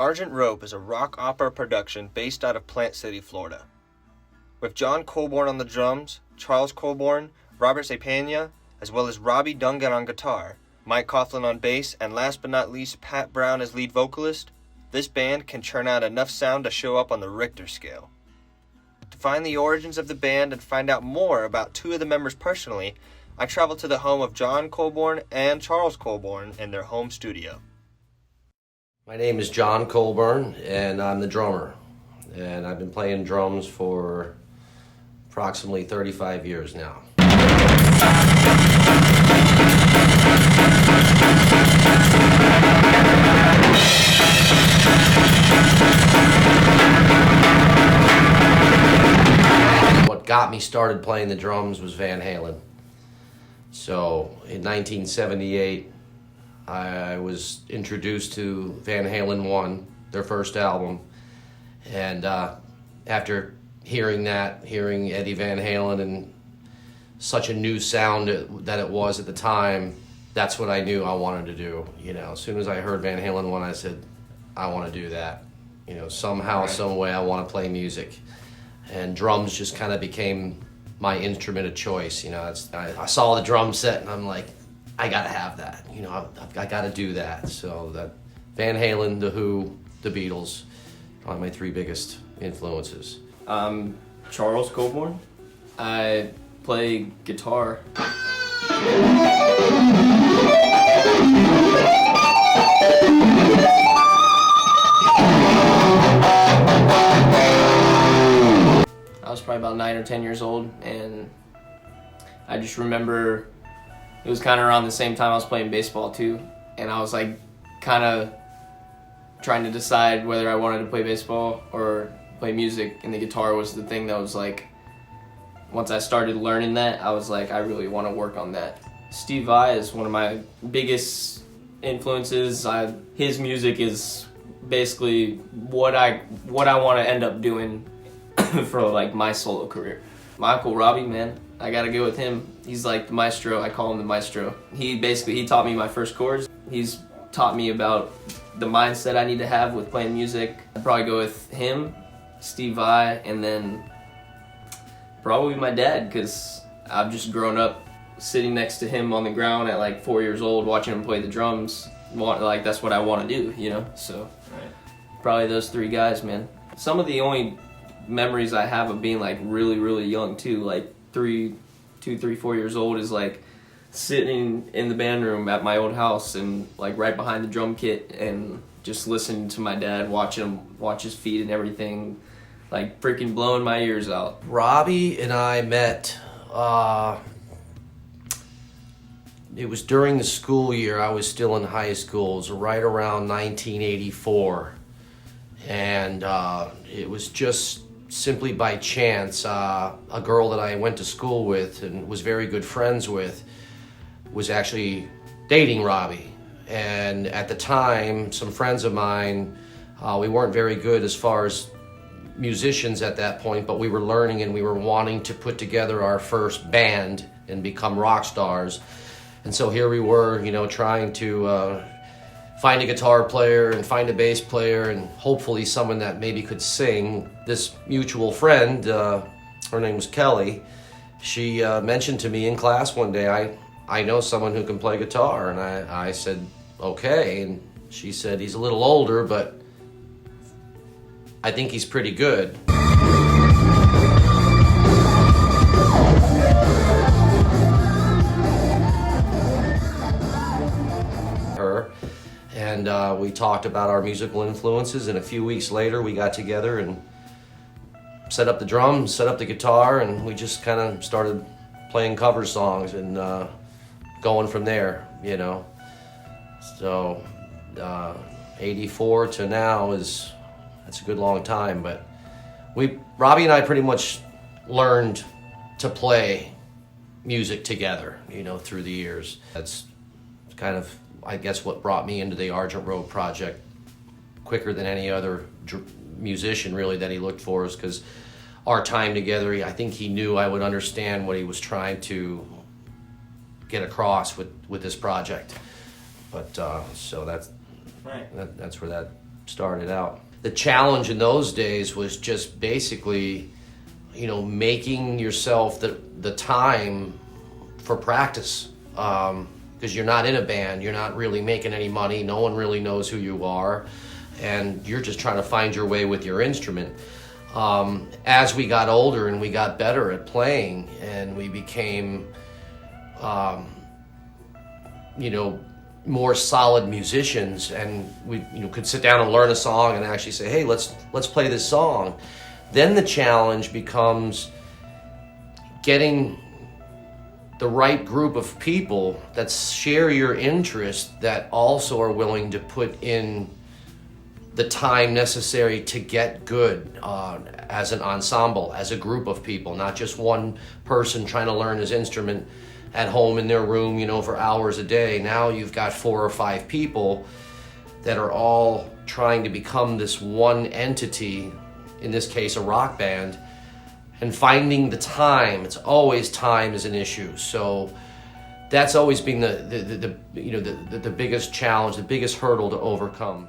Argent Rope is a rock opera production based out of Plant City, Florida. With John Colborn on the drums, Charles Colborn, Robert Zapania, as well as Robbie Dungan on guitar, Mike Coughlin on bass, and last but not least Pat Brown as lead vocalist, this band can churn out enough sound to show up on the Richter scale. To find the origins of the band and find out more about two of the members personally, I traveled to the home of John Colborn and Charles Colborn in their home studio. My name is John Colborn, and I'm the drummer. And I've been playing drums for approximately 35 years now. What got me started playing the drums was Van Halen. So in 1978, I was introduced to Van Halen 1, their first album, and after hearing Eddie Van Halen and such a new sound that it was at the time, that's what I knew I wanted to do. You know, as soon as I heard Van Halen 1, I said, I want to do that. You know, somehow, some way, I want to play music. And drums just kind of became my instrument of choice. You know, I saw the drum set and I'm like, I gotta have that. You know, I gotta do that. So that Van Halen, The Who, The Beatles, probably my three biggest influences. I'm Charles Colborn. I play guitar. I was probably about 9 or 10 years old, and I just remember it was kind of around the same time I was playing baseball too, and I was like kind of trying to decide whether I wanted to play baseball or play music, and the guitar was the thing that was like, once I started learning that, I was like, I really want to work on that. Steve Vai is one of my biggest influences. His music is basically what I want to end up doing for like my solo career. My Uncle Robbie, man, I gotta go with him. He's like the maestro. I call him the maestro. He taught me my first chords. He's taught me about the mindset I need to have with playing music. I'd probably go with him, Steve Vai, and then probably my dad, because I've just grown up sitting next to him on the ground at like 4 years old, watching him play the drums. Like, that's what I want to do, you know? So probably those three guys, man. Some of the only memories I have of being like really, really young too, like 2, 3, 4 years old, is like sitting in the band room at my old house and like right behind the drum kit and just listening to my dad, watching him watch his feet and everything, like freaking blowing my ears out. Robbie and I met, it was during the school year. I was still in high school. It was right around 1984. And it was just simply by chance. A girl that I went to school with and was very good friends with was actually dating Robbie. And at the time, some friends of mine, we weren't very good as far as musicians at that point, but we were learning and we were wanting to put together our first band and become rock stars. And so here we were, you know, trying to find a guitar player and find a bass player and hopefully someone that maybe could sing. This mutual friend, her name was Kelly, she mentioned to me in class one day, I know someone who can play guitar. And I said, okay. And she said, he's a little older, but I think he's pretty good. And we talked about our musical influences, and a few weeks later we got together and set up the drums, set up the guitar, and we just kind of started playing cover songs and going from there, you know. So 84 to now that's a good long time, but Robbie and I pretty much learned to play music together, you know, through the years. That's kind of, I guess, what brought me into the Argent Road project quicker than any other musician really that he looked for, is because our time together, I think he knew I would understand what he was trying to get across with this project. But so that's where that started out. The challenge in those days was just basically, making yourself the time for practice. Because you're not in a band, you're not really making any money, no one really knows who you are, and you're just trying to find your way with your instrument. As we got older and we got better at playing and we became, more solid musicians, and we could sit down and learn a song and actually say, hey, let's play this song, then the challenge becomes getting the right group of people that share your interest, that also are willing to put in the time necessary to get good as an ensemble, as a group of people, not just one person trying to learn his instrument at home in their room, for hours a day. Now you've got 4 or 5 people that are all trying to become this one entity, in this case a rock band, and finding the time. It's always time is an issue. So that's always been the biggest challenge, the biggest hurdle to overcome.